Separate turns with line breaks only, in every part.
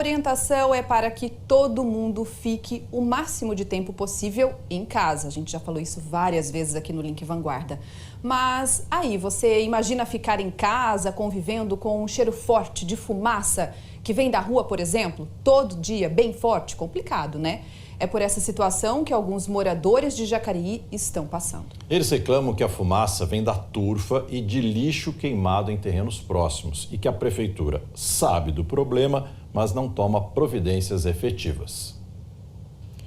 A orientação é para que todo mundo fique o máximo de tempo possível em casa. A gente já falou isso várias vezes aqui no Link Vanguarda. Mas aí, você imagina ficar em casa convivendo com um cheiro forte de fumaça que vem da rua, por exemplo, todo dia, bem forte? Complicado, né? É por essa situação que alguns moradores de Jacareí estão passando.
Eles reclamam que a fumaça vem da turfa e de lixo queimado em terrenos próximos e que a prefeitura sabe do problema, mas não toma providências efetivas.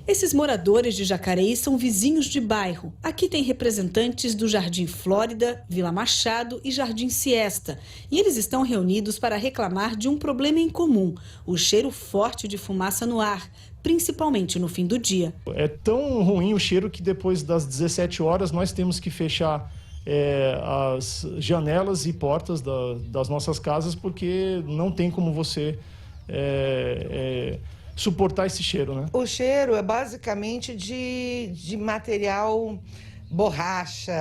Esses moradores de Jacareí são vizinhos de bairro. Aqui tem representantes do Jardim Flórida, Vila Machado e Jardim Siesta. E eles estão reunidos para reclamar de um problema em comum: o cheiro forte de fumaça no ar, principalmente no fim do dia.
É tão ruim o cheiro que depois das 17 horas nós temos que fechar as janelas e portas das nossas casas, porque não tem como você suportar esse cheiro, né?
O cheiro é basicamente de material, borracha,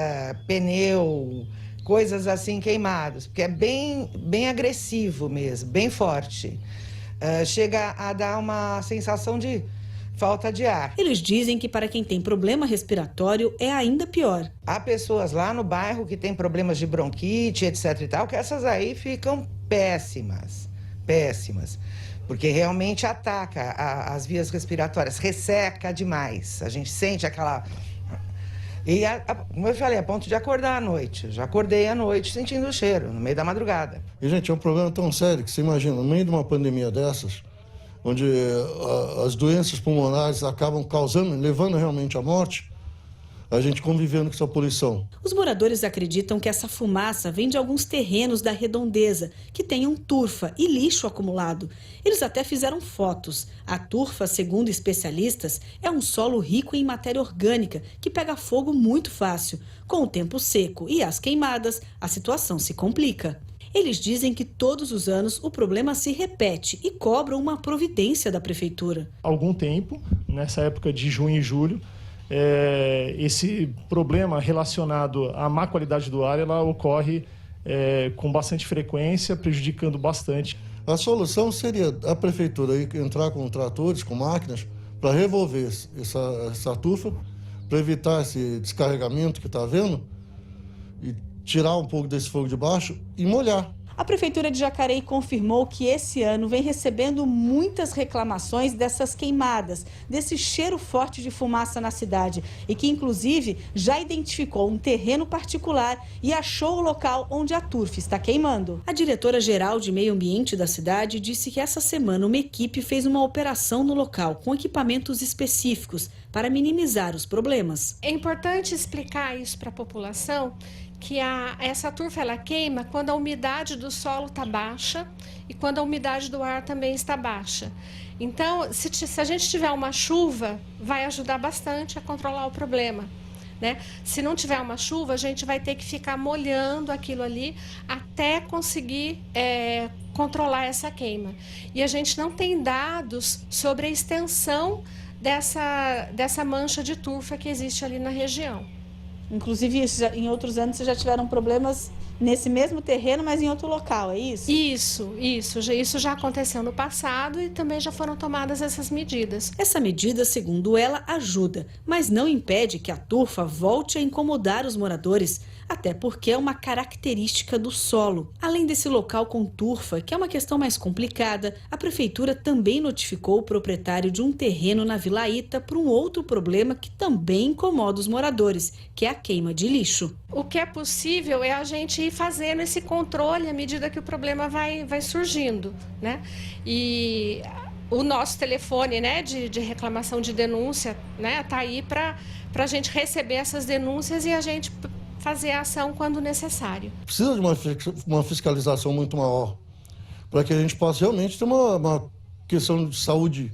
pneu, coisas assim queimadas, porque é bem agressivo mesmo, bem forte. Chega a dar uma sensação de falta de ar.
Eles dizem que para quem tem problema respiratório é ainda pior.
Há pessoas lá no bairro que têm problemas de bronquite, etc e tal, que essas aí ficam péssimas, porque realmente ataca as vias respiratórias, resseca demais. A gente sente aquela... E, como eu falei, a ponto de acordar à noite. Eu já acordei à noite sentindo o cheiro, no meio da madrugada.
E, gente, é um problema tão sério que você imagina, no meio de uma pandemia dessas, onde as doenças pulmonares acabam causando, levando realmente à morte, a gente convivendo com essa poluição.
Os moradores acreditam que essa fumaça vem de alguns terrenos da redondeza, que tenham turfa e lixo acumulado. Eles até fizeram fotos. A turfa, segundo especialistas, é um solo rico em matéria orgânica, que pega fogo muito fácil. Com o tempo seco e as queimadas, a situação se complica. Eles dizem que todos os anos o problema se repete e cobram uma providência da prefeitura.
Há algum tempo, nessa época de junho e julho, esse problema relacionado à má qualidade do ar, ela ocorre com bastante frequência, prejudicando bastante.
A solução seria a prefeitura entrar com tratores, com máquinas, para revolver essa turfa, para evitar esse descarregamento que está havendo e tirar um pouco desse fogo de baixo e molhar.
A Prefeitura de Jacareí confirmou que esse ano vem recebendo muitas reclamações dessas queimadas, desse cheiro forte de fumaça na cidade e que, inclusive, já identificou um terreno particular e achou o local onde a turfa está queimando. A diretora-geral de Meio Ambiente da cidade disse que essa semana uma equipe fez uma operação no local com equipamentos específicos para minimizar os problemas.
É importante explicar isso para a população, que essa turfa ela queima quando a umidade do solo está baixa e quando a umidade do ar também está baixa. Então, se a gente tiver uma chuva, vai ajudar bastante a controlar o problema, né? Se não tiver uma chuva, a gente vai ter que ficar molhando aquilo ali até conseguir controlar essa queima. E a gente não tem dados sobre a extensão dessa mancha de turfa que existe ali na região.
Inclusive, em outros anos, vocês já tiveram problemas nesse mesmo terreno, mas em outro local, é isso?
Isso já aconteceu no passado e também já foram tomadas essas medidas.
Essa medida, segundo ela, ajuda, mas não impede que a turfa volte a incomodar os moradores, até porque é uma característica do solo. Além desse local com turfa, que é uma questão mais complicada, a prefeitura também notificou o proprietário de um terreno na Vila Ita por um outro problema que também incomoda os moradores, que é a queima de lixo.
O que é possível é a gente ir fazendo esse controle à medida que o problema vai surgindo, né? E o nosso telefone, né, de reclamação de denúncia, né, tá aí para a gente receber essas denúncias e a gente fazer a ação quando necessário.
Precisa de uma fiscalização muito maior, para que a gente possa realmente ter uma questão de saúde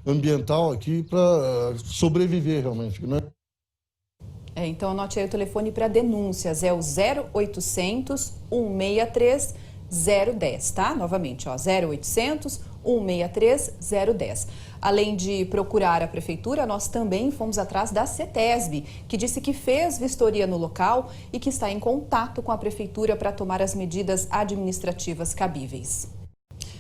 ambiental aqui para sobreviver realmente, né?
Então anote aí o telefone para denúncias, é o 0800 163 010, tá? Novamente, ó, 0800 163 010. Além de procurar a prefeitura, nós também fomos atrás da CETESB, que disse que fez vistoria no local e que está em contato com a prefeitura para tomar as medidas administrativas cabíveis.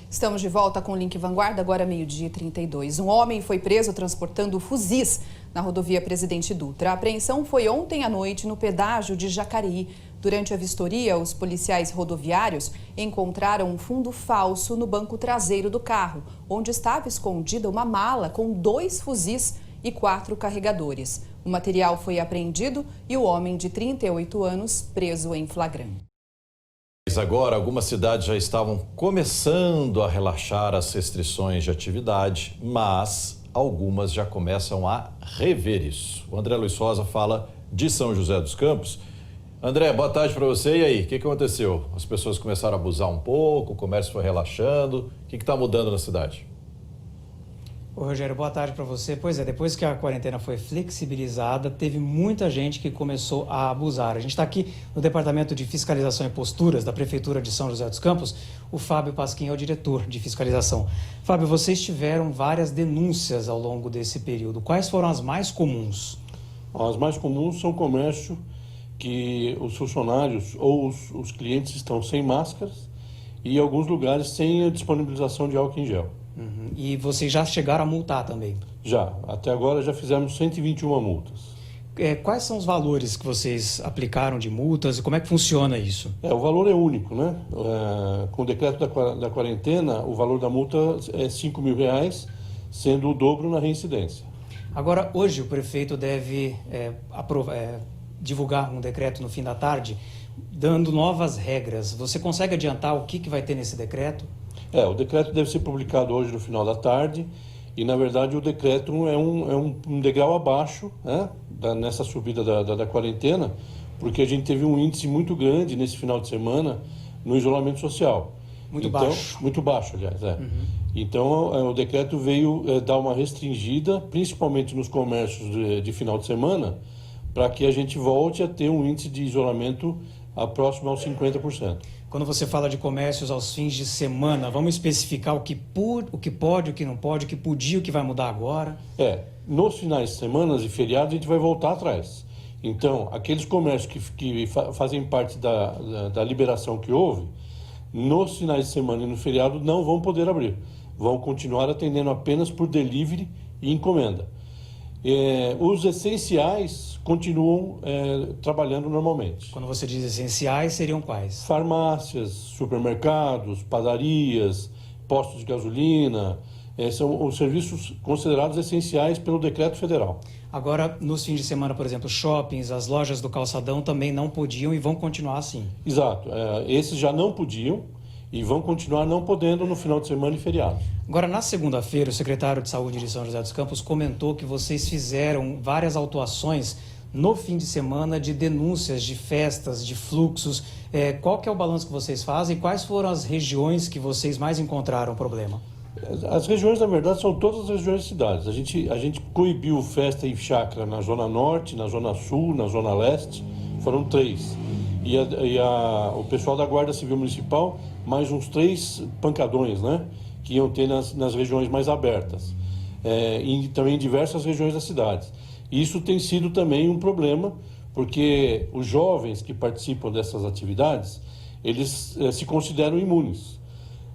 Estamos de volta com o Link Vanguarda, agora 12h32. Um homem foi preso transportando fuzis na rodovia Presidente Dutra. A apreensão foi ontem à noite no pedágio de Jacareí. Durante a vistoria, os policiais rodoviários encontraram um fundo falso no banco traseiro do carro, onde estava escondida uma mala com 2 fuzis e 4 carregadores. O material foi apreendido e o homem de 38 anos preso em flagrante.
Agora, algumas cidades já estavam começando a relaxar as restrições de atividade, mas algumas já começam a rever isso. O André Luiz Rosa fala de São José dos Campos. André, boa tarde para você. E aí, o que aconteceu? As pessoas começaram a abusar um pouco, o comércio foi relaxando. O que está mudando na cidade?
Ô, Rogério, boa tarde para você. Pois é, depois que a quarentena foi flexibilizada, teve muita gente que começou a abusar. A gente está aqui no Departamento de Fiscalização e Posturas da Prefeitura de São José dos Campos. O Fábio Pasquim é o diretor de fiscalização. Fábio, vocês tiveram várias denúncias ao longo desse período. Quais foram as mais comuns?
As mais comuns são comércio que os funcionários ou os clientes estão sem máscaras e em alguns lugares sem a disponibilização de álcool em gel.
Uhum. E vocês já chegaram a multar também?
Já. Até agora já fizemos 121 multas.
Quais são os valores que vocês aplicaram de multas e como é que funciona isso?
O valor é único, né? Com o decreto da quarentena, o valor da multa é R$5 mil, sendo o dobro na reincidência.
Agora, hoje o prefeito deve divulgar um decreto no fim da tarde, dando novas regras. Você consegue adiantar o que vai ter nesse decreto?
O decreto deve ser publicado hoje no final da tarde e, na verdade, o decreto é um degrau abaixo, né, nessa subida da quarentena, porque a gente teve um índice muito grande nesse final de semana no isolamento social.
Muito baixo.
Muito baixo, aliás.
Uhum.
Então, o decreto veio dar uma restringida, principalmente nos comércios de final de semana, para que a gente volte a ter um índice de isolamento próximo aos 50%.
Quando você fala de comércios aos fins de semana, vamos especificar o que pode, o que não pode, o que podia, o que vai mudar agora?
Nos finais de semana e feriados a gente vai voltar atrás. Então, aqueles comércios que fazem parte da liberação que houve, nos finais de semana e no feriado não vão poder abrir. Vão continuar atendendo apenas por delivery e encomenda. Os essenciais continuam trabalhando normalmente.
Quando você diz essenciais, seriam quais?
Farmácias, supermercados, padarias, postos de gasolina, são os serviços considerados essenciais pelo decreto federal.
Agora, nos fins de semana, por exemplo, shoppings, as lojas do calçadão também não podiam e vão continuar assim?
Exato. Esses já não podiam e vão continuar não podendo no final de semana e feriado.
Agora, na segunda-feira, o secretário de Saúde de São José dos Campos comentou que vocês fizeram várias autuações no fim de semana de denúncias de festas, de fluxos. Qual que é o balanço que vocês fazem e quais foram as regiões que vocês mais encontraram problema?
As regiões, na verdade, são todas as regiões de cidades. A gente coibiu festa e chácara na Zona Norte, na Zona Sul, na Zona Leste. Foram 3. O pessoal da Guarda Civil Municipal, mais uns 3 pancadões, né? Que iam ter nas regiões mais abertas. E também em diversas regiões das cidades. Isso tem sido também um problema, porque os jovens que participam dessas atividades, eles se consideram imunes.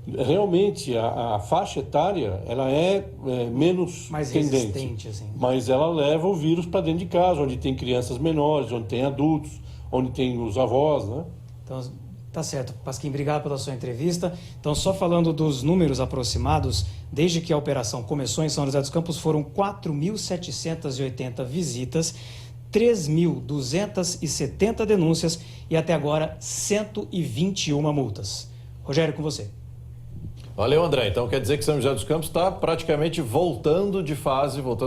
Realmente, a faixa etária, ela é menos
mais
tendente,
resistente, assim.
Mas ela leva o vírus para dentro de casa, onde tem crianças menores, onde tem adultos, onde tem os avós, né?
Então, tá certo. Pasquim, obrigado pela sua entrevista. Então, só falando dos números aproximados, desde que a operação começou em São José dos Campos, foram 4.780 visitas, 3.270 denúncias e até agora 121 multas. Rogério, com você.
Valeu, André. Então quer dizer que São José dos Campos está praticamente voltando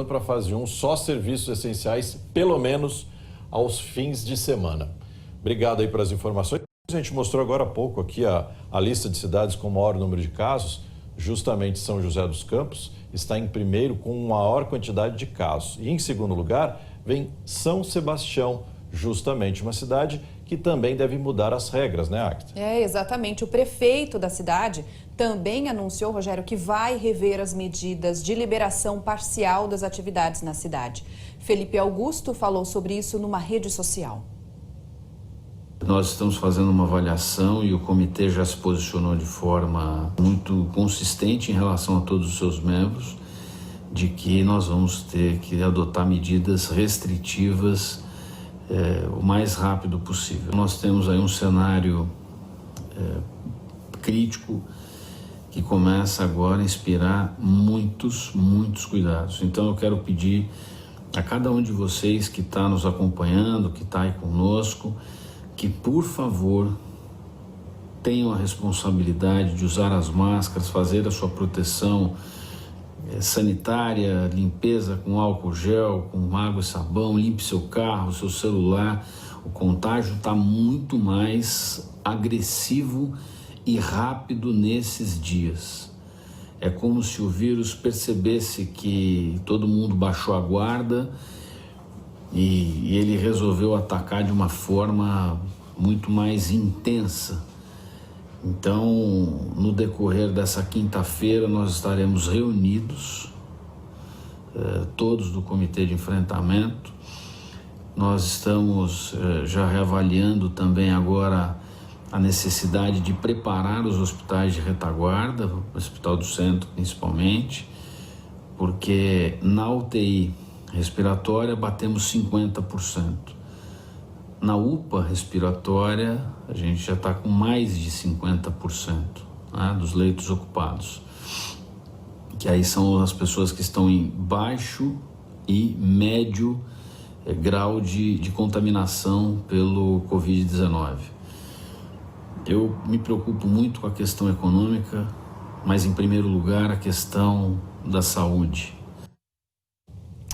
para a fase 1, só serviços essenciais, pelo menos aos fins de semana. Obrigado aí pelas informações. A gente mostrou agora há pouco aqui a lista de cidades com maior número de casos. Justamente São José dos Campos está em primeiro com maior quantidade de casos. E em segundo lugar vem São Sebastião, justamente uma cidade que também deve mudar as regras, né, Acta?
Exatamente. O prefeito da cidade também anunciou, Rogério, que vai rever as medidas de liberação parcial das atividades na cidade. Felipe Augusto falou sobre isso numa rede social.
Nós estamos fazendo uma avaliação e o comitê já se posicionou de forma muito consistente em relação a todos os seus membros, de que nós vamos ter que adotar medidas restritivas o mais rápido possível. Nós temos aí um cenário crítico que começa agora a inspirar muitos cuidados. Então eu quero pedir a cada um de vocês que está nos acompanhando, que está aí conosco, que por favor tenham a responsabilidade de usar as máscaras, fazer a sua proteção sanitária, limpeza com álcool gel, com água e sabão, limpe seu carro, seu celular. O contágio está muito mais agressivo e rápido nesses dias. É como se o vírus percebesse que todo mundo baixou a guarda e ele resolveu atacar de uma forma muito mais intensa. Então, no decorrer dessa quinta-feira, nós estaremos reunidos, todos do Comitê de Enfrentamento. Nós estamos já reavaliando também agora a necessidade de preparar os hospitais de retaguarda, o Hospital do Centro principalmente, porque na UTI respiratória batemos 50%. Na UPA respiratória, a gente já está com mais de 50%, né, dos leitos ocupados. Que aí são as pessoas que estão em baixo e médio grau de contaminação pelo Covid-19. Eu me preocupo muito com a questão econômica, mas em primeiro lugar a questão da saúde.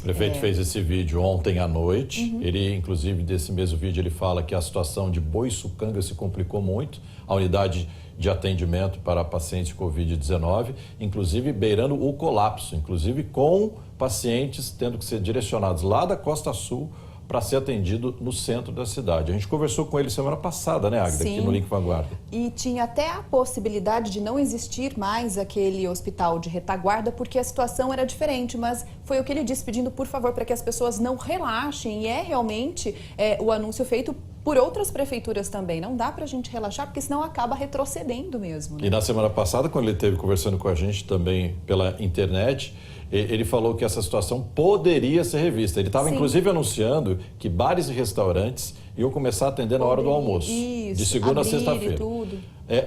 O prefeito fez esse vídeo ontem à noite. Ele, inclusive, desse mesmo vídeo, ele fala que a situação de Boiçucanga se complicou muito. A unidade de atendimento para pacientes Covid-19, inclusive beirando o colapso, inclusive com pacientes tendo que ser direcionados lá da Costa Sul para ser atendido no centro da cidade. A gente conversou com ele semana passada, né, Agda, aqui no Link Vanguarda.
E tinha até a possibilidade de não existir mais aquele hospital de retaguarda, porque a situação era diferente, mas foi o que ele disse, pedindo, por favor, para que as pessoas não relaxem, e é realmente o anúncio feito por outras prefeituras também. Não dá para a gente relaxar, porque senão acaba retrocedendo mesmo, né?
E na semana passada, quando ele esteve conversando com a gente também pela internet, ele falou que essa situação poderia ser revista. Ele estava, inclusive, anunciando que bares e restaurantes iam começar a atender na hora do almoço, de segunda a sexta-feira.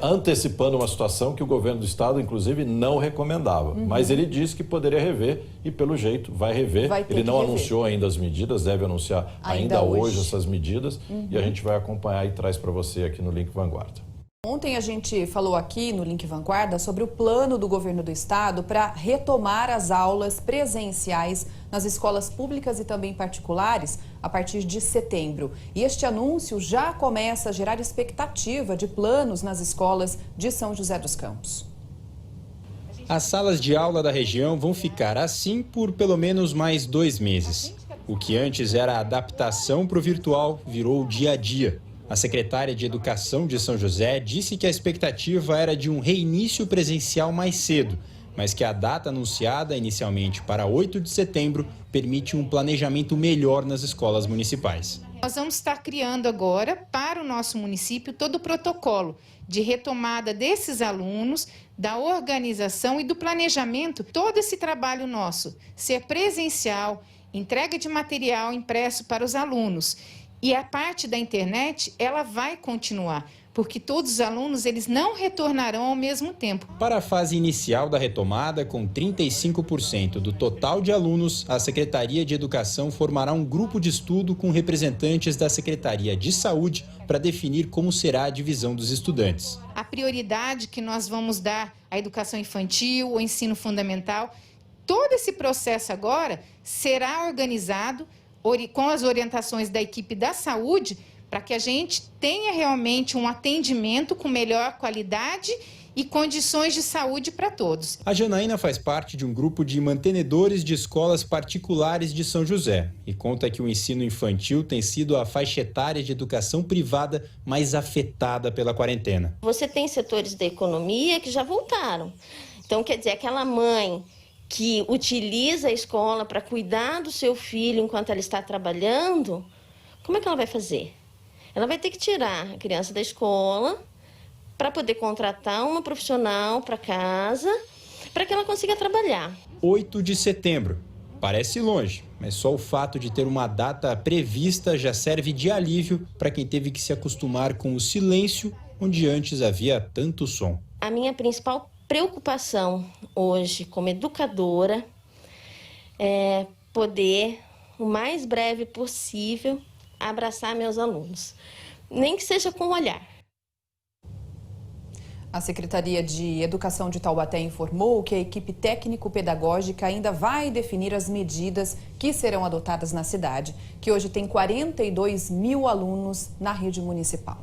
Antecipando uma situação que o governo do estado, inclusive, não recomendava. Mas ele disse que poderia rever e, pelo jeito, vai rever. Ele não anunciou ainda as medidas, deve anunciar ainda hoje essas medidas. E a gente vai acompanhar e traz para você aqui no Link Vanguarda.
Ontem a gente falou aqui no Link Vanguarda sobre o plano do governo do estado para retomar as aulas presenciais nas escolas públicas e também particulares a partir de setembro. E este anúncio já começa a gerar expectativa de planos nas escolas de São José dos Campos.
As salas de aula da região vão ficar assim por pelo menos mais 2 meses. O que antes era adaptação para o virtual virou dia a dia. A secretária de Educação de São José disse que a expectativa era de um reinício presencial mais cedo, mas que a data anunciada inicialmente para 8 de setembro permite um planejamento melhor nas escolas municipais.
Nós vamos estar criando agora para o nosso município todo o protocolo de retomada desses alunos, da organização e do planejamento. Todo esse trabalho nosso ser presencial, entrega de material impresso para os alunos. E a parte da internet, ela vai continuar, porque todos os alunos eles não retornarão ao mesmo tempo.
Para a fase inicial da retomada, com 35% do total de alunos, a Secretaria de Educação formará um grupo de estudo com representantes da Secretaria de Saúde para definir como será a divisão dos estudantes.
A prioridade que nós vamos dar à educação infantil, ao ensino fundamental, todo esse processo agora será organizado com as orientações da equipe da saúde, para que a gente tenha realmente um atendimento com melhor qualidade e condições de saúde para todos.
A Janaína faz parte de um grupo de mantenedores de escolas particulares de São José e conta que o ensino infantil tem sido a faixa etária de educação privada mais afetada pela quarentena.
Você tem setores da economia que já voltaram. Então, quer dizer, aquela mãe que utiliza a escola para cuidar do seu filho enquanto ela está trabalhando, como é que ela vai fazer? ela vai ter que tirar a criança da escola para poder contratar uma profissional para casa, para que ela consiga trabalhar.
8 de setembro. Parece longe, mas só o fato de ter uma data prevista já serve de alívio para quem teve que se acostumar com o silêncio, onde antes havia tanto som.
A minha principal preocupação hoje, como educadora, é poder, o mais breve possível, abraçar meus alunos, nem que seja com o olhar.
A Secretaria de Educação de Taubaté informou que a equipe técnico-pedagógica ainda vai definir as medidas que serão adotadas na cidade, que hoje tem 42 mil alunos na rede municipal.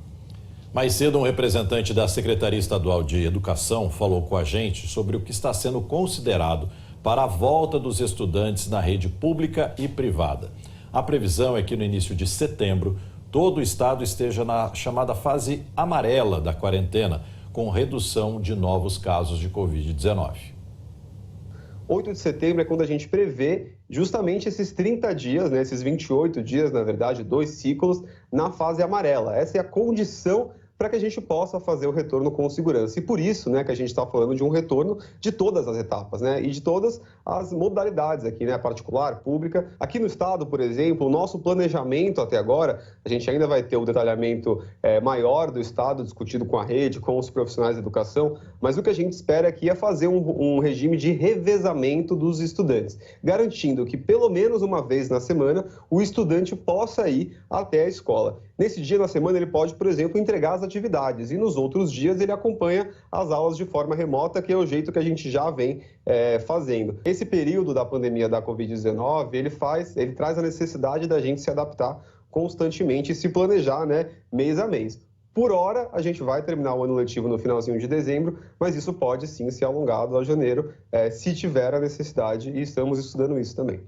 Mais cedo, um representante da Secretaria Estadual de Educação falou com a gente sobre o que está sendo considerado para a volta dos estudantes na rede pública e privada. A previsão é que no início de setembro, todo o estado esteja na chamada fase amarela da quarentena, com redução de novos casos de Covid-19.
8 de setembro é quando a gente prevê justamente esses 30 dias, né, esses 28 dias, na verdade, 2 ciclos, na fase amarela. Essa é a condição para que a gente possa fazer o retorno com segurança. E por isso, né, que a gente está falando de um retorno de todas as etapas, né, e de todas as modalidades aqui, né, particular, pública. Aqui no estado, por exemplo, o nosso planejamento até agora, a gente ainda vai ter o detalhamento maior do estado, discutido com a rede, com os profissionais de educação, mas o que a gente espera aqui é fazer um regime de revezamento dos estudantes, garantindo que pelo menos uma vez na semana o estudante possa ir até a escola. Nesse dia na semana ele pode, por exemplo, entregar as atividades e nos outros dias ele acompanha as aulas de forma remota, que é o jeito que a gente já vem fazendo. Esse período da pandemia da Covid-19, ele traz a necessidade da gente se adaptar constantemente e se planejar, né, mês a mês. Por hora, a gente vai terminar o ano letivo no finalzinho de dezembro, mas isso pode sim ser alongado a janeiro, se tiver a necessidade, e estamos estudando isso também.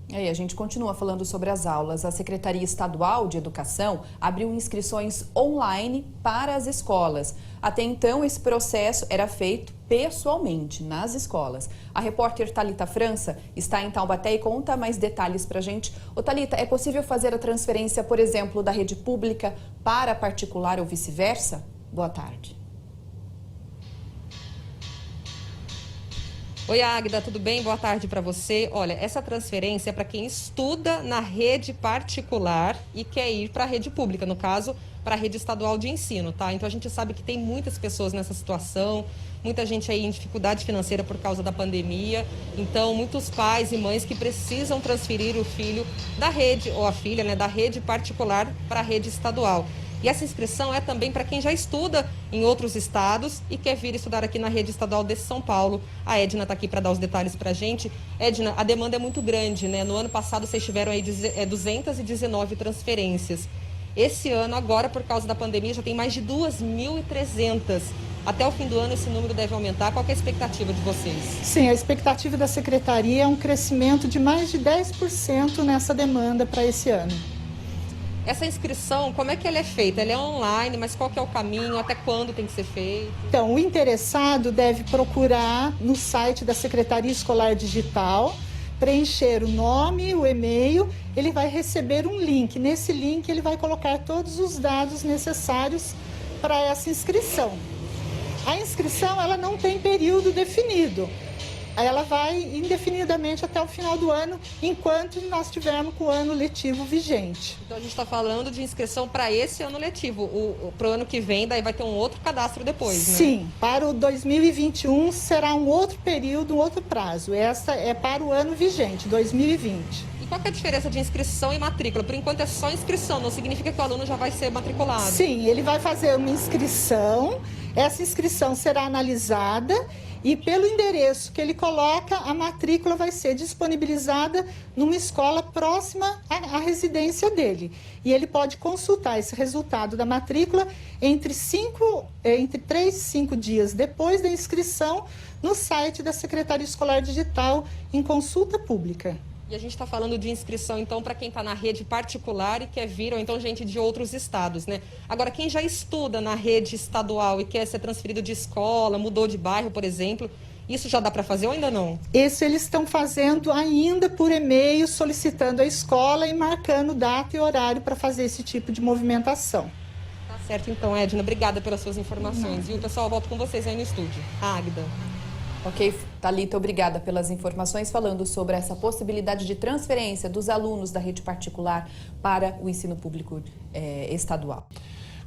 E aí, a gente continua falando sobre as aulas. A Secretaria Estadual de Educação abriu inscrições online para as escolas. Até então, esse processo era feito pessoalmente nas escolas. A repórter Thalita França está em Taubaté e conta mais detalhes para a gente. Ô Thalita, é possível fazer a transferência, por exemplo, da rede pública para a particular ou vice-versa? Boa tarde.
Oi, Águida, tudo bem? Boa tarde para você. Olha, essa transferência é para quem estuda na rede particular e quer ir para a rede pública, no caso, para a rede estadual de ensino, tá? Então a gente sabe que tem muitas pessoas nessa situação, muita gente aí em dificuldade financeira por causa da pandemia. Então, muitos pais e mães que precisam transferir o filho da rede, ou a filha, né, da rede particular para a rede estadual. E essa inscrição é também para quem já estuda em outros estados e quer vir estudar aqui na rede estadual de São Paulo. A Edna está aqui para dar os detalhes para a gente. Edna, a demanda é muito grande, né? No ano passado vocês tiveram aí 219 transferências. Esse ano, agora, por causa da pandemia, já tem mais de 2.300. Até o fim do ano esse número deve aumentar. Qual que é a expectativa de vocês?
Sim, a expectativa da Secretaria é um crescimento de mais de 10% nessa demanda para esse ano.
Essa inscrição, como é que ela é feita? Ela é online, mas qual que é o caminho? Até quando tem que ser feito?
Então, o interessado deve procurar no site da Secretaria Escolar Digital, preencher o nome, o e-mail, ele vai receber um link. Nesse link, ele vai colocar todos os dados necessários para essa inscrição. A inscrição, ela não tem período definido. Ela vai indefinidamente até o final do ano, enquanto nós tivermos com o ano letivo vigente.
Então a gente está falando de inscrição para esse ano letivo. Para o ano que vem, daí vai ter um outro cadastro depois, né?
Sim, para o 2021 será um outro período, um outro prazo. Essa é para o ano vigente, 2020.
E qual que é a diferença de inscrição e matrícula? Por enquanto é só inscrição, não significa que o aluno já vai ser matriculado.
Sim, ele vai fazer uma inscrição, essa inscrição será analisada e pelo endereço que ele coloca, a matrícula vai ser disponibilizada numa escola próxima à residência dele. E ele pode consultar esse resultado da matrícula entre 3 e 5 dias depois da inscrição no site da Secretaria Escolar Digital em consulta pública.
E a gente está falando de inscrição, então, para quem está na rede particular e quer vir, ou então gente de outros estados, né? Agora, quem já estuda na rede estadual e quer ser transferido de escola, mudou de bairro, por exemplo, Isso já dá para fazer ou ainda não?
Esse eles estão fazendo ainda por e-mail, solicitando a escola e marcando data e horário para fazer esse tipo de movimentação.
Tá certo então, Edna. Obrigada pelas suas informações. Viu, pessoal? Volto com vocês aí no estúdio. Águida.
Ok, Thalita, obrigada pelas informações, falando sobre essa possibilidade de transferência dos alunos da rede particular para o ensino público estadual.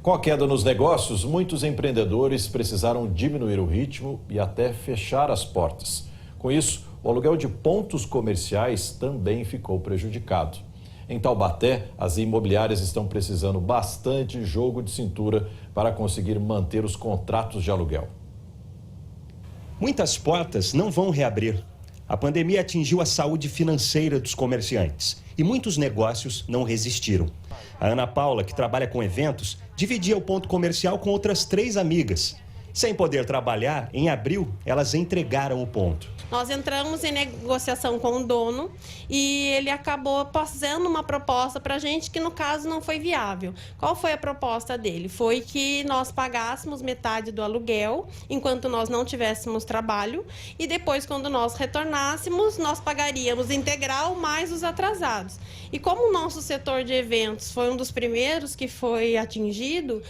Com a queda nos negócios, muitos empreendedores precisaram diminuir o ritmo e até fechar as portas. Com isso, o aluguel de pontos comerciais também ficou prejudicado. Em Taubaté, as imobiliárias estão precisando bastante jogo de cintura para conseguir manter os contratos de aluguel.
Muitas portas não vão reabrir. A pandemia atingiu a saúde financeira dos comerciantes e muitos negócios não resistiram. A Ana Paula, que trabalha com eventos, dividia o ponto comercial com outras 3 amigas. Sem poder trabalhar, em abril, elas entregaram o ponto.
Nós entramos em negociação com o dono e ele acabou fazendo uma proposta para a gente que, no caso, não foi viável. Qual foi a proposta dele? Foi que nós pagássemos metade do aluguel enquanto nós não tivéssemos trabalho e depois, quando nós retornássemos, nós pagaríamos integral mais os atrasados. E como o nosso setor de eventos foi um dos primeiros que foi atingido,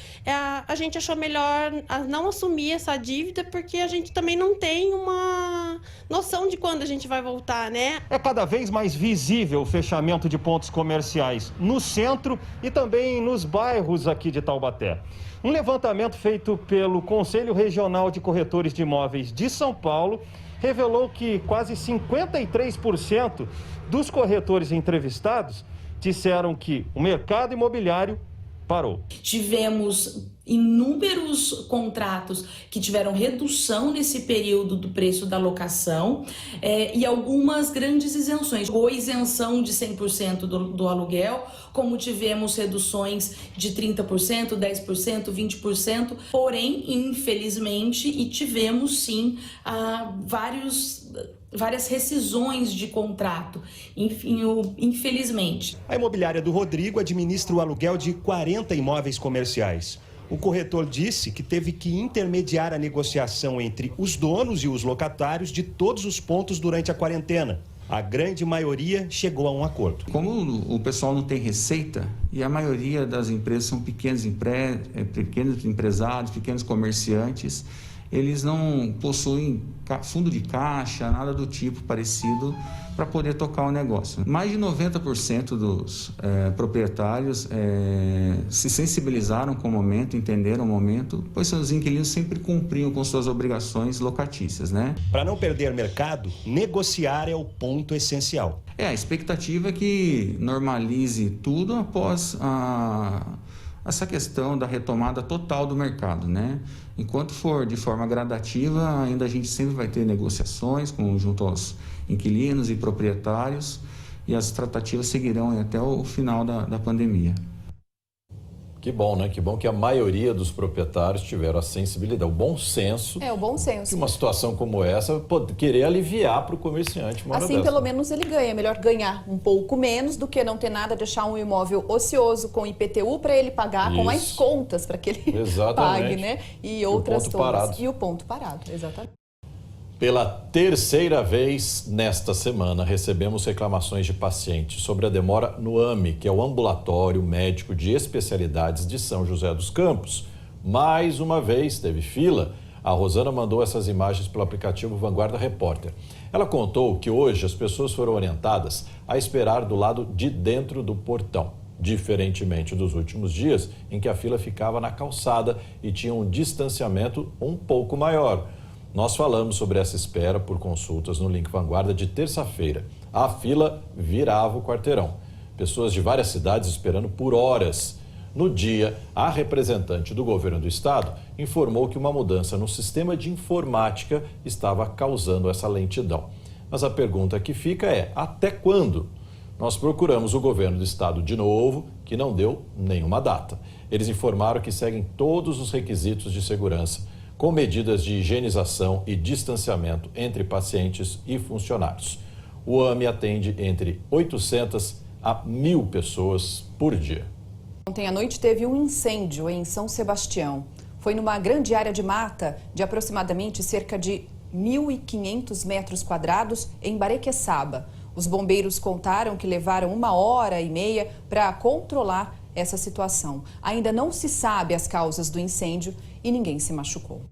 a gente achou melhor não assumir essa dívida, porque a gente também não tem uma noção de quando a gente vai voltar, né?
É cada vez mais visível o fechamento de pontos comerciais no centro e também nos bairros aqui de Taubaté. Um levantamento feito pelo Conselho Regional de Corretores de Imóveis de São Paulo revelou que quase 53% dos corretores entrevistados disseram que o mercado imobiliário parou.
Tivemos inúmeros contratos que tiveram redução nesse período do preço da locação e algumas grandes isenções, ou isenção de 100% do aluguel, como tivemos reduções de 30%, 10%, 20%, porém, infelizmente, e tivemos sim várias rescisões de contrato, enfim, infelizmente.
A imobiliária do Rodrigo administra o aluguel de 40 imóveis comerciais. O corretor disse que teve que intermediar a negociação entre os donos e os locatários de todos os pontos durante a quarentena. A grande maioria chegou a um acordo.
Como o pessoal não tem receita e a maioria das empresas são pequenos empresários, pequenos comerciantes, eles não possuem fundo de caixa, nada do tipo parecido para poder tocar o negócio. Mais de 90% dos proprietários se sensibilizaram com o momento, entenderam o momento, pois seus inquilinos sempre cumpriam com suas obrigações locatícias, né?
Para não perder mercado, negociar é o ponto essencial.
A expectativa é que normalize tudo após essa questão da retomada total do mercado, né? Enquanto for de forma gradativa, ainda a gente sempre vai ter negociações junto aos inquilinos e proprietários e as tratativas seguirão até o final da pandemia.
Que bom, né? Que bom que a maioria dos proprietários tiveram a sensibilidade, o bom senso.
O bom senso.
Que uma situação como essa, querer aliviar para o comerciante.
Assim, pelo menos ele ganha. É melhor ganhar um pouco menos do que não ter nada, deixar um imóvel ocioso com IPTU para ele pagar, com mais contas para que ele pague, né? E outras todas. E o ponto parado, exatamente.
Pela terceira vez nesta semana, recebemos reclamações de pacientes sobre a demora no AME, que é o Ambulatório Médico de Especialidades de São José dos Campos. Mais uma vez teve fila. A Rosana mandou essas imagens pelo aplicativo Vanguarda Repórter. Ela contou que hoje as pessoas foram orientadas a esperar do lado de dentro do portão, diferentemente dos últimos dias, em que a fila ficava na calçada e tinha um distanciamento um pouco maior. Nós falamos sobre essa espera por consultas no Link Vanguarda de terça-feira. A fila virava o quarteirão. Pessoas de várias cidades esperando por horas. No dia, a representante do governo do estado informou que uma mudança no sistema de informática estava causando essa lentidão. Mas a pergunta que fica é: até quando? Nós procuramos o governo do estado de novo, que não deu nenhuma data. Eles informaram que seguem todos os requisitos de segurança, com medidas de higienização e distanciamento entre pacientes e funcionários. O AME atende entre 800 a 1.000 pessoas por dia.
Ontem à noite teve um incêndio em São Sebastião. Foi numa grande área de mata de aproximadamente cerca de 1.500 metros quadrados em Barequeçaba. Os bombeiros contaram que levaram 1h30 para controlar essa situação. Ainda não se sabe as causas do incêndio e ninguém se machucou.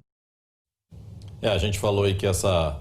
A gente falou aí que essa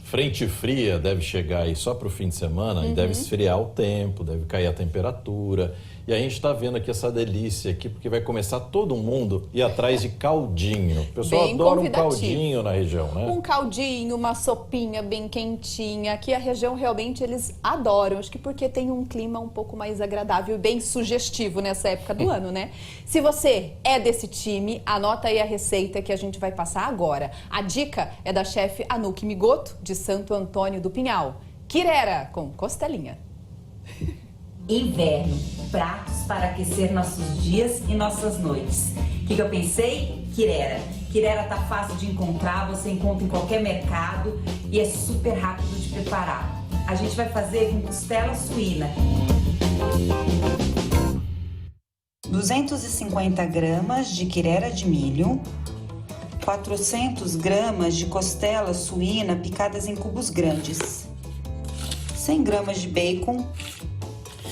frente fria deve chegar aí só para o fim de semana e deve esfriar o tempo, deve cair a temperatura. E a gente está vendo aqui essa delícia aqui, porque vai começar todo mundo ir atrás de caldinho. O pessoal adora um caldinho na região, né?
Um caldinho, uma sopinha bem quentinha. Aqui a região realmente eles adoram. Acho que porque tem um clima um pouco mais agradável e bem sugestivo nessa época do ano, né? Se você é desse time, anota aí a receita que a gente vai passar agora. A dica é da chefe Anuque Migoto, de Santo Antônio do Pinhal. Quirera com costelinha.
Inverno, pratos para aquecer nossos dias e nossas noites. O que eu pensei? Quirera. Quirera tá fácil de encontrar, você encontra em qualquer mercado e é super rápido de preparar. A gente vai fazer com costela suína. 250 gramas de quirera de milho, 400 gramas de costela suína picadas em cubos grandes, 100 gramas de bacon,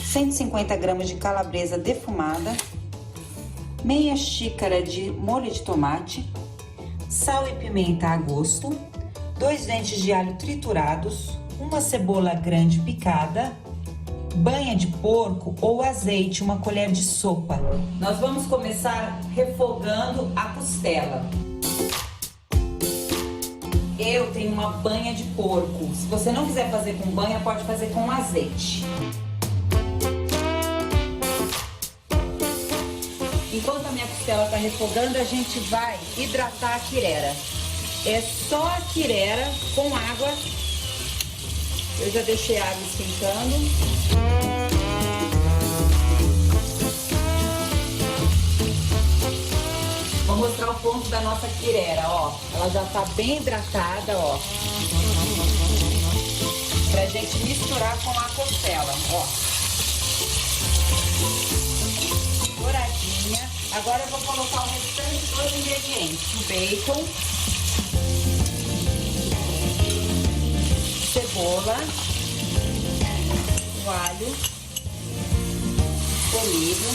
150 gramas de calabresa defumada, meia xícara de molho de tomate, sal e pimenta a gosto, 2 dentes de alho triturados, uma cebola grande picada, banha de porco ou azeite, 1 colher de sopa. Nós vamos começar refogando a costela. Eu tenho uma banha de porco. Se você não quiser fazer com banha, pode fazer com azeite. Enquanto a minha costela está refogando, a gente vai hidratar a quirera. É só a quirera com água. Eu já deixei a água esquentando. Vou mostrar o ponto da nossa quirera, ó. Ela já está bem hidratada, ó. Pra gente misturar com a costela, ó. Douradinha. Agora eu vou colocar o restante dos ingredientes. O bacon, cebola, o alho, o milho,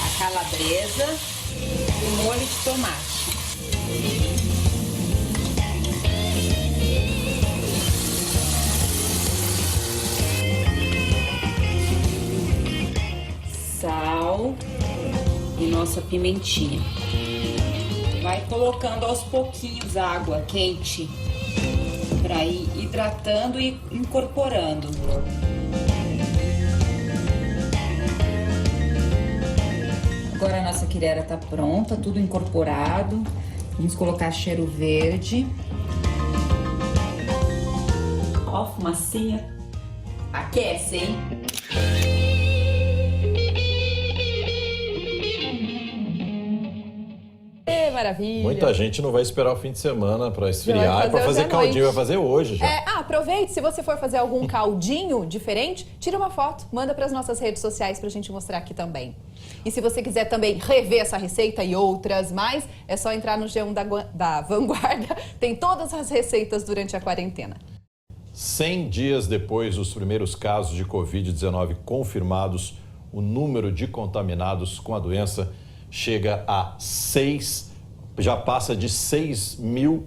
a calabresa e o molho de tomate. Sal e nossa pimentinha. Vai colocando aos pouquinhos água quente para ir hidratando e incorporando. Agora a nossa quirera tá pronta, tudo incorporado. Vamos colocar cheiro verde. Ó, fumacinha. Aquece, hein?
Maravilha.
Muita gente não vai esperar o fim de semana para esfriar e para fazer caldinho, vai fazer hoje já.
Aproveite, se você for fazer algum caldinho diferente, tira uma foto, manda para as nossas redes sociais para a gente mostrar aqui também. E se você quiser também rever essa receita e outras mais, é só entrar no G1 da Vanguarda, tem todas as receitas durante a quarentena.
100 dias depois dos primeiros casos de Covid-19 confirmados, o número de contaminados com a doença chega a 6, já passa de 6 mil,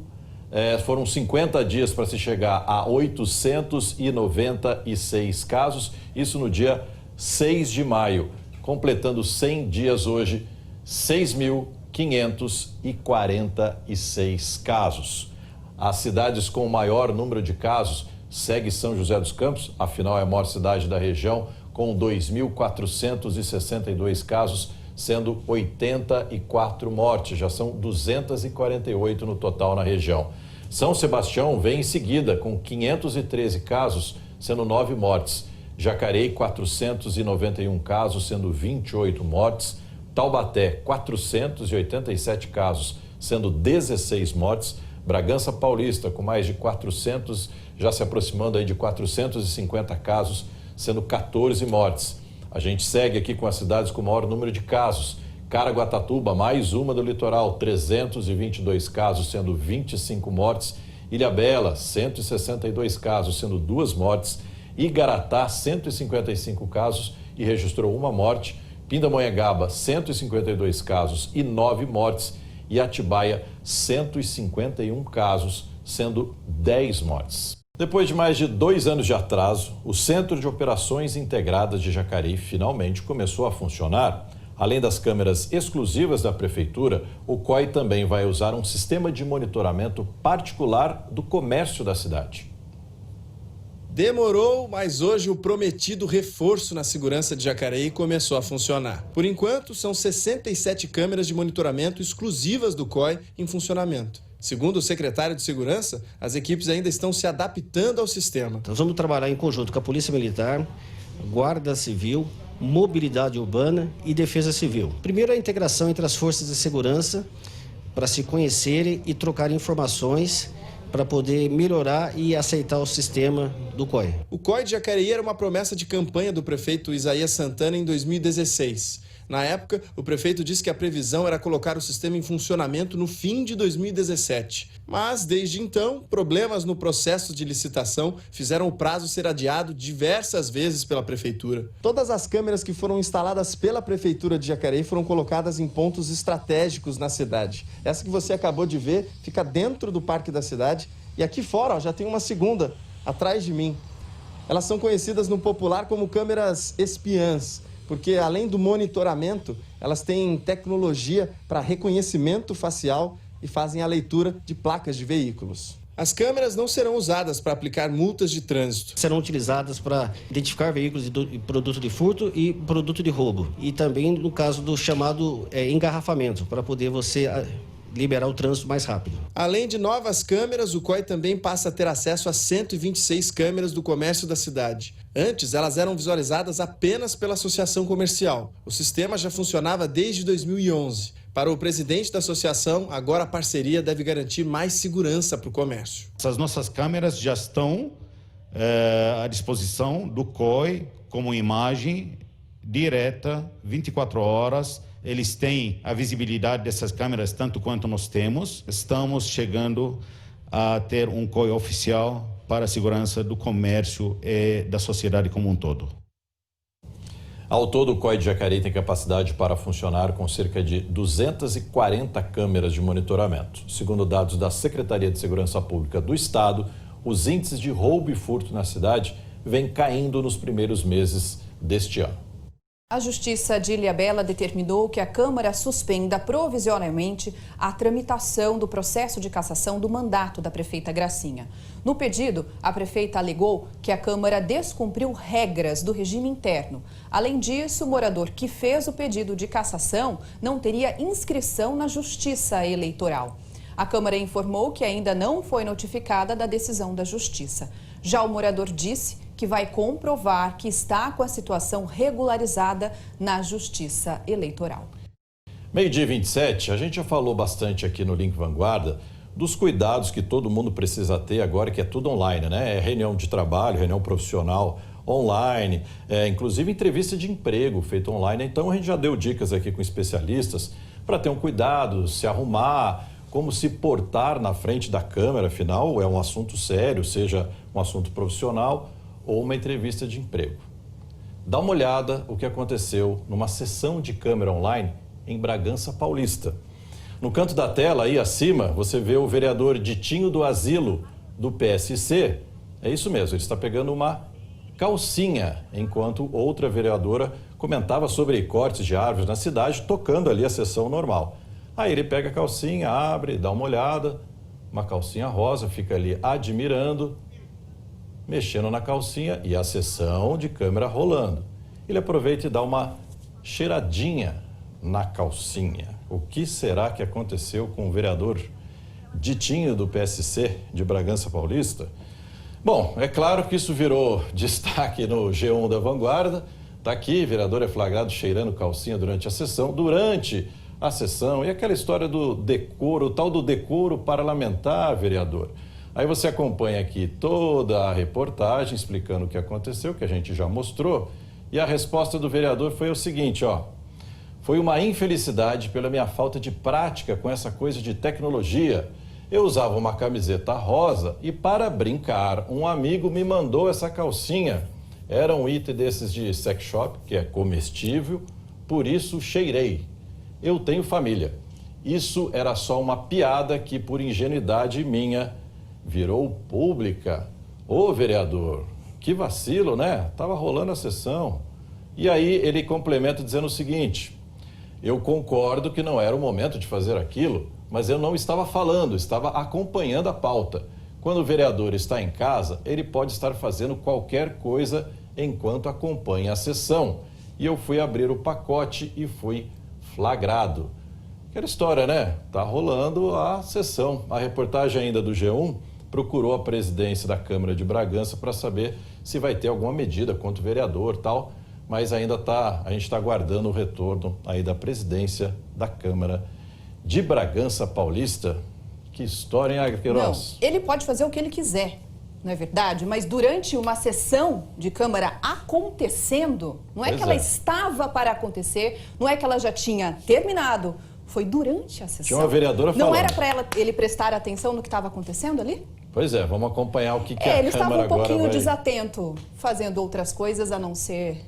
foram 50 dias para se chegar a 896 casos, isso no dia 6 de maio, completando 100 dias hoje, 6.546 casos. As cidades com o maior número de casos segue São José dos Campos, afinal é a maior cidade da região, com 2.462 casos, sendo 84 mortes, já são 248 no total na região. São Sebastião vem em seguida com 513 casos, sendo 9 mortes. Jacareí, 491 casos, sendo 28 mortes. Taubaté, 487 casos, sendo 16 mortes. Bragança Paulista, com mais de 400 já se aproximando aí de 450 casos, sendo 14 mortes. A gente segue aqui com as cidades com o maior número de casos. Caraguatatuba, mais uma do litoral, 322 casos, sendo 25 mortes. Ilhabela, 162 casos, sendo 2 mortes. Igaratá, 155 casos e registrou 1 morte. Pindamonhangaba, 152 casos e 9 mortes. E Atibaia, 151 casos, sendo 10 mortes. Depois de mais de 2 anos de atraso, o Centro de Operações Integradas de Jacareí finalmente começou a funcionar. Além das câmeras exclusivas da Prefeitura, o COI também vai usar um sistema de monitoramento particular do comércio da cidade.
Demorou, mas hoje o prometido reforço na segurança de Jacareí começou a funcionar. Por enquanto, são 67 câmeras de monitoramento exclusivas do COI em funcionamento. Segundo o secretário de Segurança, as equipes ainda estão se adaptando ao sistema.
Nós vamos trabalhar em conjunto com a Polícia Militar, Guarda Civil, Mobilidade Urbana e Defesa Civil. Primeiro, a integração entre as forças de segurança para se conhecerem e trocar informações para poder melhorar e aceitar o sistema do COI.
O COI de Jacareí era uma promessa de campanha do prefeito Isaías Santana em 2016. Na época, o prefeito disse que a previsão era colocar o sistema em funcionamento no fim de 2017. Mas, desde então, problemas no processo de licitação fizeram o prazo ser adiado diversas vezes pela prefeitura. Todas as câmeras que foram instaladas pela prefeitura de Jacareí foram colocadas em pontos estratégicos na cidade. Essa que você acabou de ver fica dentro do Parque da Cidade e aqui fora ó, já tem uma segunda, atrás de mim. Elas são conhecidas no popular como câmeras espiãs, porque além do monitoramento, elas têm tecnologia para reconhecimento facial e fazem a leitura de placas de veículos. As câmeras não serão usadas para aplicar multas de trânsito.
Serão utilizadas para identificar veículos de produto de furto e produto de roubo. E também no caso do chamado engarrafamento, para poder você liberar o trânsito mais rápido.
Além de novas câmeras, o COI também passa a ter acesso a 126 câmeras do comércio da cidade. Antes, elas eram visualizadas apenas pela associação comercial. O sistema já funcionava desde 2011. Para o presidente da associação, agora a parceria deve garantir mais segurança para o comércio.
Essas nossas câmeras já estão à disposição do COI como imagem direta, 24 horas. Eles têm a visibilidade dessas câmeras tanto quanto nós temos. Estamos chegando a ter um COI oficial para a segurança do comércio e da sociedade como um todo.
Ao todo, o COI de Jacareí tem capacidade para funcionar com cerca de 240 câmeras de monitoramento. Segundo dados da Secretaria de Segurança Pública do Estado, os índices de roubo e furto na cidade vêm caindo nos primeiros meses deste ano.
A Justiça de Ilhabela determinou que a Câmara suspenda provisoriamente a tramitação do processo de cassação do mandato da prefeita Gracinha. No pedido, a prefeita alegou que a Câmara descumpriu regras do regime interno. Além disso, o morador que fez o pedido de cassação não teria inscrição na Justiça Eleitoral. A Câmara informou que ainda não foi notificada da decisão da Justiça. Já o morador disse que vai comprovar que está com a situação regularizada na Justiça Eleitoral.
Meio-dia 27, a gente já falou bastante aqui no Link Vanguarda dos cuidados que todo mundo precisa ter agora, que é tudo online, né? É reunião de trabalho, reunião profissional online, inclusive entrevista de emprego feita online. Então a gente já deu dicas aqui com especialistas para ter um cuidado, se arrumar, como se portar na frente da câmera, afinal é um assunto sério, seja um assunto profissional ou uma entrevista de emprego. Dá uma olhada o que aconteceu numa sessão de câmera online em Bragança Paulista. No canto da tela, aí acima, você vê o vereador Ditinho do Asilo, do PSC. É isso mesmo, ele está pegando uma calcinha, enquanto outra vereadora comentava sobre cortes de árvores na cidade, tocando ali a sessão normal. Aí ele pega a calcinha, abre, dá uma olhada, uma calcinha rosa, fica ali admirando, mexendo na calcinha e a sessão de câmera rolando. Ele aproveita e dá uma cheiradinha na calcinha. O que será que aconteceu com o vereador Ditinho do PSC de Bragança Paulista? Bom, é claro que isso virou destaque no G1 da Vanguarda. Está aqui, vereador é flagrado cheirando calcinha durante a sessão. Durante a sessão, e aquela história do decoro, o tal do decoro parlamentar, vereador. Aí você acompanha aqui toda a reportagem explicando o que aconteceu, que a gente já mostrou, e a resposta do vereador foi o seguinte, ó: foi uma infelicidade pela minha falta de prática com essa coisa de tecnologia. Eu usava uma camiseta rosa e, para brincar, um amigo me mandou essa calcinha. Era um item desses de sex shop, que é comestível, por isso cheirei. Eu tenho família. Isso era só uma piada que, por ingenuidade minha, virou pública. Ô, vereador, que vacilo, né? Tava rolando a sessão. E aí ele complementa dizendo o seguinte: eu concordo que não era o momento de fazer aquilo, mas eu não estava falando, estava acompanhando a pauta. Quando o vereador está em casa, ele pode estar fazendo qualquer coisa enquanto acompanha a sessão. E eu fui abrir o pacote e fui flagrado. Aquela história, né? Tá rolando a sessão. A reportagem ainda do G1 procurou a presidência da Câmara de Bragança para saber se vai ter alguma medida contra o vereador, tal, mas ainda a gente está aguardando o retorno aí da presidência da Câmara de Bragança Paulista. Que história, hein, Agra Queiroz?
Não, ele pode fazer o que ele quiser, não é verdade? Mas durante uma sessão de Câmara acontecendo, não é que ela estava para acontecer, não é que ela já tinha terminado, foi durante a sessão.
Tinha uma vereadora falando.
Não era para ele prestar atenção no que estava acontecendo ali?
Pois é, vamos acompanhar o que a
ele estava
Câmara
um pouquinho
agora vai...
desatento, fazendo outras coisas a não ser,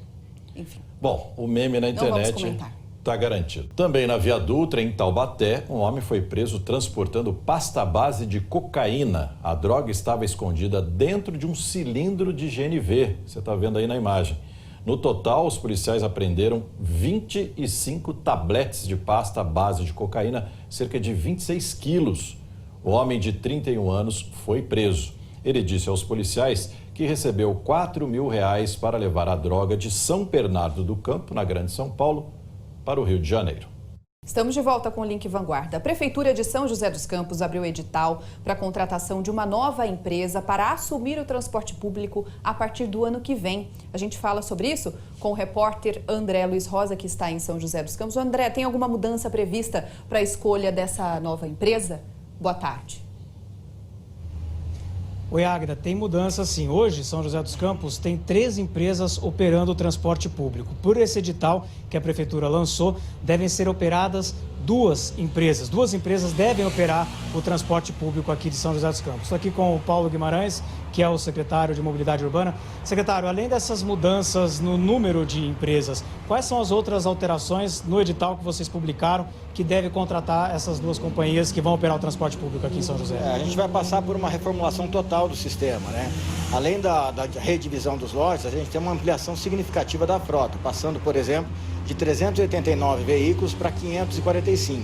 enfim.
Bom, o meme na internet está garantido. Também na Via Dutra, em Taubaté, um homem foi preso transportando pasta base de cocaína. A droga estava escondida dentro de um cilindro de GNV. Você está vendo aí na imagem. No total, os policiais apreenderam 25 tabletes de pasta base de cocaína, cerca de 26 quilos. O homem de 31 anos foi preso. Ele disse aos policiais que recebeu R$4.000 para levar a droga de São Bernardo do Campo, na Grande São Paulo, para o Rio de Janeiro.
Estamos de volta com o Link Vanguarda. A Prefeitura de São José dos Campos abriu edital para a contratação de uma nova empresa para assumir o transporte público a partir do ano que vem. A gente fala sobre isso com o repórter André Luiz Rosa, que está em São José dos Campos. André, tem alguma mudança prevista para a escolha dessa nova empresa? Boa tarde.
Oi, Águeda, tem mudança sim. Hoje, São José dos Campos tem 3 empresas operando o transporte público. Por esse edital que a Prefeitura lançou, devem ser operadas 2 empresas. 2 empresas devem operar o transporte público aqui de São José dos Campos. Estou aqui com o Paulo Guimarães, que é o secretário de Mobilidade Urbana. Secretário, além dessas mudanças no número de empresas, quais são as outras alterações no edital que vocês publicaram que deve contratar essas 2 companhias que vão operar o transporte público aqui em São José?
A gente vai passar por uma reformulação total do sistema, né? Além da redivisão dos lotes, a gente tem uma ampliação significativa da frota, passando, por exemplo, de 389 veículos para 545.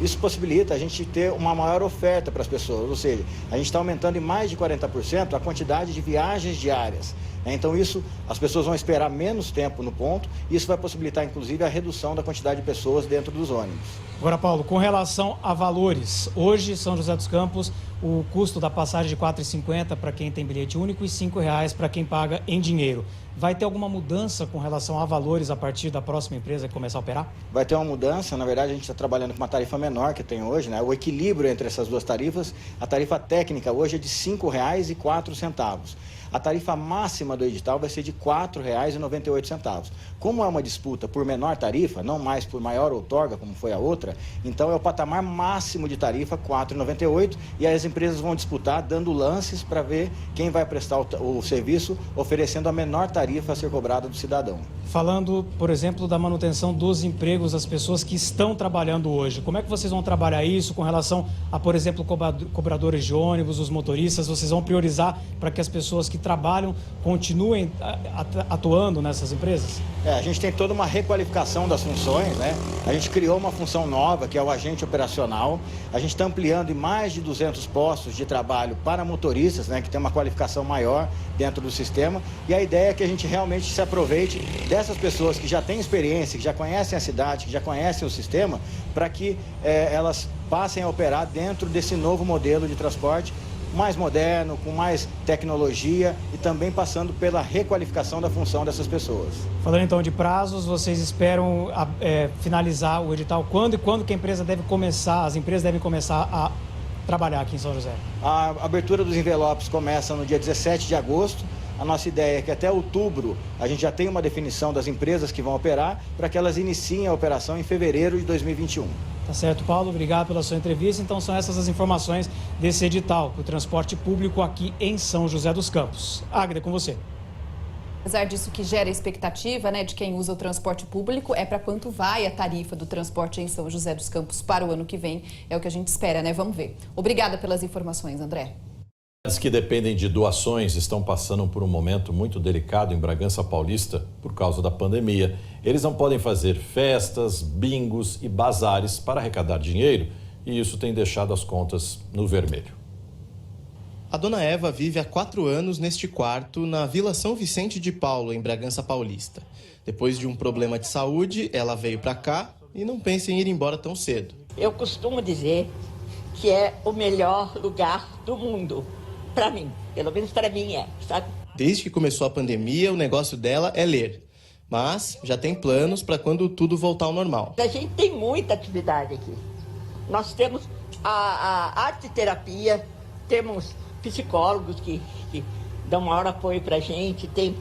Isso possibilita a gente ter uma maior oferta para as pessoas, ou seja, a gente está aumentando em mais de 40% a quantidade de viagens diárias. Então isso, as pessoas vão esperar menos tempo no ponto e isso vai possibilitar inclusive a redução da quantidade de pessoas dentro dos ônibus.
Agora, Paulo, com relação a valores, hoje São José dos Campos, o custo da passagem de R$ 4,50 para quem tem bilhete único e R$ 5,00 para quem paga em dinheiro. Vai ter alguma mudança com relação a valores a partir da próxima empresa que começar a operar?
Vai ter uma mudança, na verdade a gente está trabalhando com uma tarifa menor que tem hoje, né? O equilíbrio entre essas 2 tarifas, a tarifa técnica hoje é de R$ 5,04. A tarifa máxima do edital vai ser de R$ 4,98. Como é uma disputa por menor tarifa, não mais por maior outorga, como foi a outra, então é o patamar máximo de tarifa, R$ 4,98, e as empresas vão disputar dando lances para ver quem vai prestar o serviço, oferecendo a menor tarifa a ser cobrada do cidadão.
Falando, por exemplo, da manutenção dos empregos das pessoas que estão trabalhando hoje, como é que vocês vão trabalhar isso com relação a, por exemplo, cobradores de ônibus, os motoristas? Vocês vão priorizar para que as pessoas que trabalham continuem atuando nessas empresas?
A gente tem toda uma requalificação das funções, né? A gente criou uma função nova, que é o agente operacional. A gente está ampliando em mais de 200 postos de trabalho para motoristas, né? Que tem uma qualificação maior dentro do sistema. E a ideia é que a gente realmente se aproveite dessas pessoas que já têm experiência, que já conhecem a cidade, que já conhecem o sistema, para que elas passem a operar dentro desse novo modelo de transporte mais moderno, com mais tecnologia e também passando pela requalificação da função dessas pessoas.
Falando então de prazos, vocês esperam finalizar o edital quando e quando que a empresa deve começar, as empresas devem começar a trabalhar aqui em São José?
A abertura dos envelopes começa no dia 17 de agosto. A nossa ideia é que até outubro a gente já tenha uma definição das empresas que vão operar para que elas iniciem a operação em fevereiro de 2021.
Tá certo, Paulo. Obrigado pela sua entrevista. Então são essas as informações desse edital para o transporte público aqui em São José dos Campos. Águida, com você.
Apesar disso, que gera expectativa, né, de quem usa o transporte público é para quanto vai a tarifa do transporte em São José dos Campos para o ano que vem. É o que a gente espera, né? Vamos ver. Obrigada pelas informações, André.
As que dependem de doações estão passando por um momento muito delicado em Bragança Paulista por causa da pandemia. Eles não podem fazer festas, bingos e bazares para arrecadar dinheiro e isso tem deixado as contas no vermelho.
A dona Eva vive há 4 anos neste quarto na Vila São Vicente de Paulo, em Bragança Paulista. Depois de um problema de saúde, ela veio para cá e não pensa em ir embora tão cedo.
Eu costumo dizer que é o melhor lugar do mundo. Para mim, pelo menos para mim sabe?
Desde que começou a pandemia, o negócio dela é ler. Mas já tem planos para quando tudo voltar ao normal.
A gente tem muita atividade aqui. Nós temos a arte-terapia, temos psicólogos que dão maior apoio para a gente, tem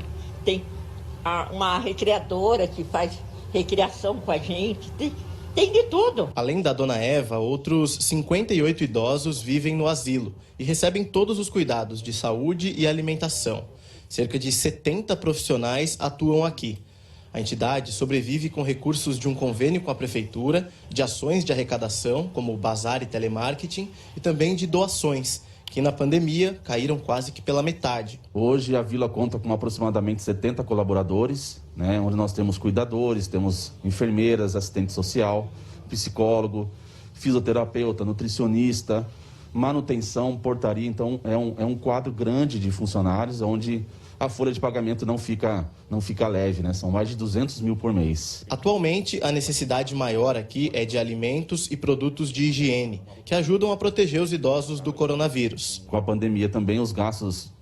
uma recreadora que faz recreação com a gente, tem de tudo.
Além da dona Eva, outros 58 idosos vivem no asilo e recebem todos os cuidados de saúde e alimentação. Cerca de 70 profissionais atuam aqui. A entidade sobrevive com recursos de um convênio com a prefeitura, de ações de arrecadação, como o bazar e telemarketing, e também de doações, que na pandemia caíram quase que pela metade.
Hoje a Vila conta com aproximadamente 70 colaboradores, né, onde nós temos cuidadores, temos enfermeiras, assistente social, psicólogo, fisioterapeuta, nutricionista, manutenção, portaria. Então é um quadro grande de funcionários onde a folha de pagamento não fica leve, né? São mais de 200 mil por mês.
Atualmente, a necessidade maior aqui é de alimentos e produtos de higiene, que ajudam a proteger os idosos do coronavírus.
Com a pandemia também os gastos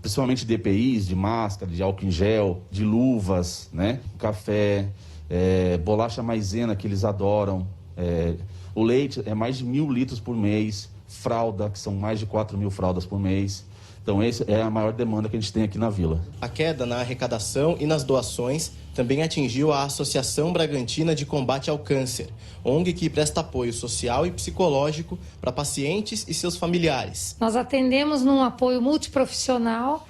principalmente de EPIs, de máscara, de álcool em gel, de luvas, né? Café, bolacha maisena que eles adoram, o leite é mais de 1.000 litros por mês, fralda, que são mais de 4.000 fraldas por mês. Então, essa é a maior demanda que a gente tem aqui na Vila.
A queda na arrecadação e nas doações também atingiu a Associação Bragantina de Combate ao Câncer, ONG que presta apoio social e psicológico para pacientes e seus familiares.
Nós atendemos num apoio multiprofissional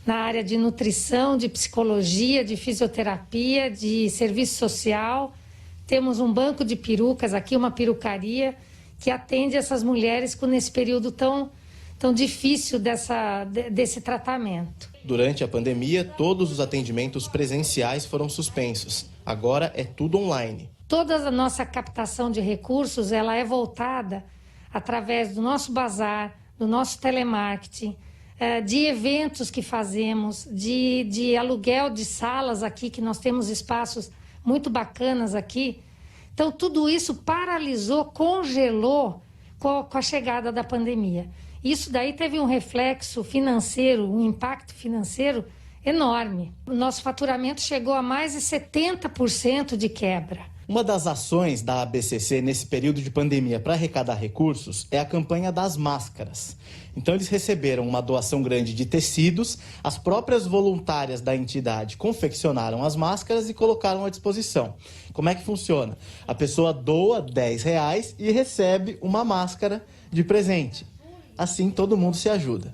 na área de nutrição, de psicologia, de fisioterapia, de serviço social. Temos um banco de perucas aqui, uma perucaria, que atende essas mulheres nesse período tão difícil desse tratamento.
Durante a pandemia, todos os atendimentos presenciais foram suspensos. Agora é tudo online.
Toda a nossa captação de recursos ela é voltada através do nosso bazar, do nosso telemarketing, de eventos que fazemos, de aluguel de salas aqui, que nós temos espaços muito bacanas aqui. Então, tudo isso paralisou, congelou com a chegada da pandemia. Isso daí teve um reflexo financeiro, um impacto financeiro enorme. O nosso faturamento chegou a mais de 70% de quebra.
Uma das ações da ABCC nesse período de pandemia para arrecadar recursos é a campanha das máscaras. Então eles receberam uma doação grande de tecidos, as próprias voluntárias da entidade confeccionaram as máscaras e colocaram à disposição. Como é que funciona? A pessoa doa R$10 e recebe uma máscara de presente. Assim todo mundo se ajuda.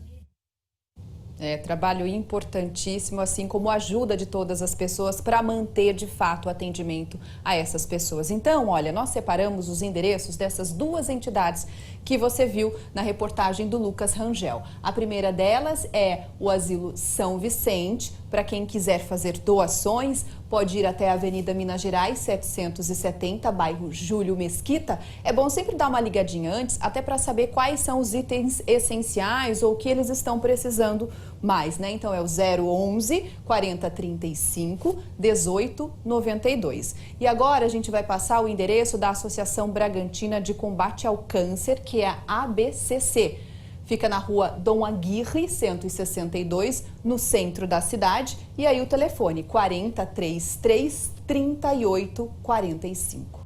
Trabalho importantíssimo, assim como a ajuda de todas as pessoas para manter de fato o atendimento a essas pessoas. Então, olha, nós separamos os endereços dessas duas entidades que você viu na reportagem do Lucas Rangel. A primeira delas é o Asilo São Vicente. Para quem quiser fazer doações, pode ir até a Avenida Minas Gerais, 770, bairro Júlio Mesquita. É bom sempre dar uma ligadinha antes, até para saber quais são os itens essenciais ou o que eles estão precisando mais, né? Então é o 011 4035 1892. E agora a gente vai passar o endereço da Associação Bragantina de Combate ao Câncer, que é a ABCC. Fica na rua Dom Aguirre, 162, no centro da cidade. E aí o telefone 4033 3845.